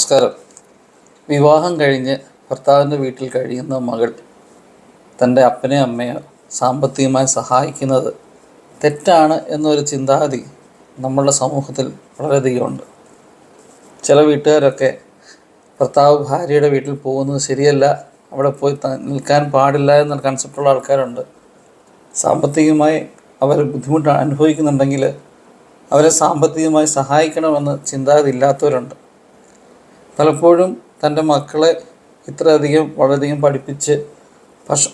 നമസ്കാരം. വിവാഹം കഴിഞ്ഞ് ഭർത്താവിൻ്റെ വീട്ടിൽ കഴിയുന്ന മകൾ തൻ്റെ അപ്പനെയോ അമ്മയോ സാമ്പത്തികമായി സഹായിക്കുന്നത് തെറ്റാണ് എന്നൊരു ചിന്താഗതി നമ്മളുടെ സമൂഹത്തിൽ വളരെയധികം ഉണ്ട്. ചില വീട്ടുകാരൊക്കെ ഭർത്താവ് ഭാര്യയുടെ വീട്ടിൽ പോകുന്നത് ശരിയല്ല, അവിടെ പോയി നിൽക്കാൻ പാടില്ല എന്ന കൺസെപ്റ്റുള്ള ആൾക്കാരുണ്ട്. സാമ്പത്തികമായി അവർ ബുദ്ധിമുട്ട് അനുഭവിക്കുന്നുണ്ടെങ്കിൽ അവരെ സാമ്പത്തികമായി സഹായിക്കണമെന്ന് ചിന്താഗതി ഇല്ലാത്തവരുണ്ട്. പലപ്പോഴും തൻ്റെ മക്കളെ ഇത്രയധികം വളരെയധികം പഠിപ്പിച്ച്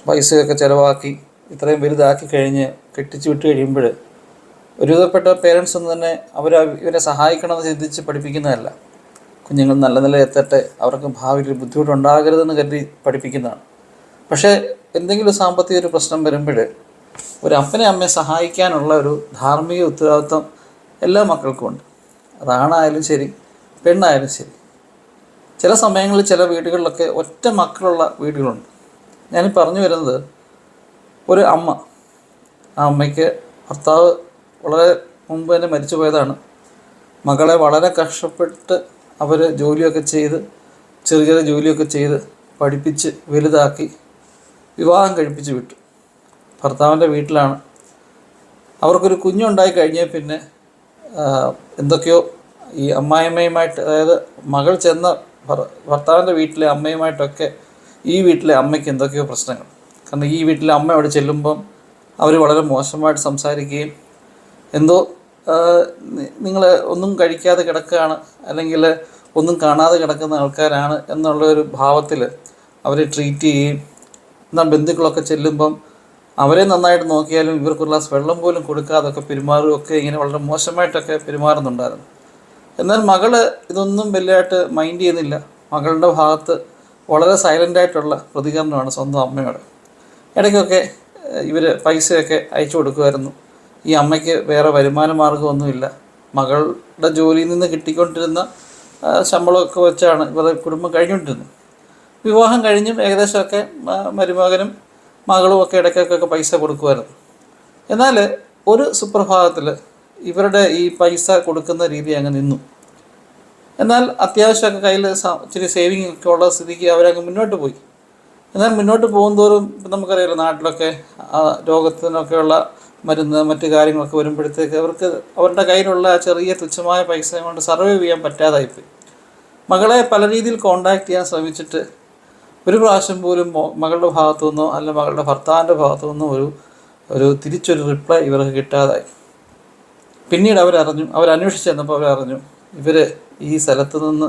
പൈസയൊക്കെ ചിലവാക്കി ഇത്രയും വലുതാക്കി കഴിഞ്ഞ് കെട്ടിച്ചു വിട്ട് കഴിയുമ്പോൾ ഒരുവിധപ്പെട്ട പേരൻസ് ഒന്നും തന്നെ ഇവരെ സഹായിക്കണമെന്ന് ചിന്തിച്ച് പഠിപ്പിക്കുന്നതല്ല. കുഞ്ഞുങ്ങൾ നല്ല നിലയിൽ എത്തട്ടെ, അവർക്ക് ഭാവിയിൽ ബുദ്ധിമുട്ടുണ്ടാകരുതെന്ന് കരുതി പഠിപ്പിക്കുന്നതാണ്. പക്ഷേ എന്തെങ്കിലും സാമ്പത്തിക ഒരു പ്രശ്നം വരുമ്പോൾ ഒരു അപ്പനെ അമ്മയെ സഹായിക്കാനുള്ള ഒരു ധാർമ്മിക ഉത്തരവാദിത്വം എല്ലാ മക്കൾക്കും ഉണ്ട്. അതാണായാലും ശരി, പെണ്ണായാലും ശരി. ചില സമയങ്ങളിൽ ചില വീടുകളിലൊക്കെ ഒറ്റ മക്കളുള്ള വീടുകളുണ്ട്. ഞാൻ പറഞ്ഞു വരുന്നത്, ഒരു അമ്മ, ആ അമ്മയ്ക്ക് ഭർത്താവ് വളരെ മുമ്പ് തന്നെ മരിച്ചു പോയതാണ്. മകളെ വളരെ കഷ്ടപ്പെട്ട് അവർ ജോലിയൊക്കെ ചെയ്ത് ചെറിയ ചെറിയ ജോലിയൊക്കെ ചെയ്ത് പഠിപ്പിച്ച് വലുതാക്കി വിവാഹം കഴിപ്പിച്ച് വിട്ടു. ഭർത്താവിൻ്റെ വീട്ടിലാണ്. അവർക്കൊരു കുഞ്ഞുണ്ടായി കഴിഞ്ഞാൽ പിന്നെ എന്തൊക്കെയോ ഈ അമ്മായിയമ്മയുമായിട്ട്, അതായത് മകൾ ചെന്ന ഭർത്താവിൻ്റെ വീട്ടിലെ അമ്മയുമായിട്ടൊക്കെ ഈ വീട്ടിലെ അമ്മയ്ക്ക് എന്തൊക്കെയോ പ്രശ്നങ്ങൾ. കാരണം ഈ വീട്ടിലെ അമ്മ അവിടെ ചെല്ലുമ്പം അവർ വളരെ മോശമായിട്ട് സംസാരിക്കുകയും എന്തോ നിങ്ങൾ ഒന്നും കഴിക്കാതെ കിടക്കുകയാണ്, അല്ലെങ്കിൽ ഒന്നും കാണാതെ കിടക്കുന്ന ആൾക്കാരാണ് എന്നുള്ളൊരു ഭാവത്തിൽ അവരെ ട്രീറ്റ് ചെയ്യുകയും, എന്നാൽ ബന്ധുക്കളൊക്കെ ചെല്ലുമ്പം അവരെ നന്നായിട്ട് നോക്കിയാലും ഇവർക്കൊരു ഗ്ലാസ് വെള്ളം പോലും കൊടുക്കാതൊക്കെ പെരുമാറുകയൊക്കെ ഇങ്ങനെ വളരെ മോശമായിട്ടൊക്കെ പെരുമാറുന്നുണ്ടായിരുന്നു. എന്നാൽ മകൾ ഇതൊന്നും വലിയതായിട്ട് മൈൻഡ് ചെയ്യുന്നില്ല. മകളുടെ ഭാഗത്ത് വളരെ സൈലൻ്റായിട്ടുള്ള പ്രതികരണമാണ് സ്വന്തം അമ്മയോട്. ഇടയ്ക്കൊക്കെ ഇവർ പൈസയൊക്കെ അയച്ചു കൊടുക്കുമായിരുന്നു. ഈ അമ്മയ്ക്ക് വേറെ വരുമാന മാർഗ്ഗമൊന്നുമില്ല. മകളുടെ ജോലിയിൽ നിന്ന് കിട്ടിക്കൊണ്ടിരുന്ന ശമ്പളമൊക്കെ വെച്ചാണ് ഇവരുടെ കുടുംബം കഴിഞ്ഞുകൊണ്ടിരുന്നത്. വിവാഹം കഴിഞ്ഞും ഏകദേശമൊക്കെ മരുമകനും മകളും ഒക്കെ ഇടയ്ക്കൊക്കെ പൈസ കൊടുക്കുമായിരുന്നു. എന്നാൽ ഒരു സുപ്രഭാതത്തിൽ ഇവരുടെ ഈ പൈസ കൊടുക്കുന്ന രീതി അങ്ങ് നിന്നു. എന്നാൽ അത്യാവശ്യമൊക്കെ കയ്യിൽ ഇച്ചിരി സേവിങ് ഒക്കെ ഉള്ള സ്ഥിതിക്ക് അവരങ്ങ് മുന്നോട്ട് പോയി. എന്നാൽ മുന്നോട്ട് പോകുന്തോറും നമുക്കറിയാലോ, നാട്ടിലൊക്കെ രോഗത്തിനൊക്കെയുള്ള മരുന്ന് മറ്റു കാര്യങ്ങളൊക്കെ വരുമ്പോഴത്തേക്ക് അവർക്ക് അവരുടെ കയ്യിലുള്ള ചെറിയ തുച്ഛമായ പൈസ കൊണ്ട് സർവൈവ് ചെയ്യാൻ പറ്റാതായിപ്പോയി. മകളെ പല രീതിയിൽ കോണ്ടാക്ട് ചെയ്യാൻ ശ്രമിച്ചിട്ട് ഒരു പ്രാവശ്യം പോലും മകളുടെ ഭാഗത്തു നിന്നോ അല്ല മകളുടെ ഭർത്താവിൻ്റെ ഭാഗത്തു നിന്നോ ഒരു തിരിച്ചൊരു റിപ്ലൈ ഇവർക്ക് കിട്ടാതായി. പിന്നീട് അവരന്വേഷിച്ച് ചെന്നപ്പോൾ അവരറിഞ്ഞു, ഇവർ ഈ സ്ഥലത്ത് നിന്ന്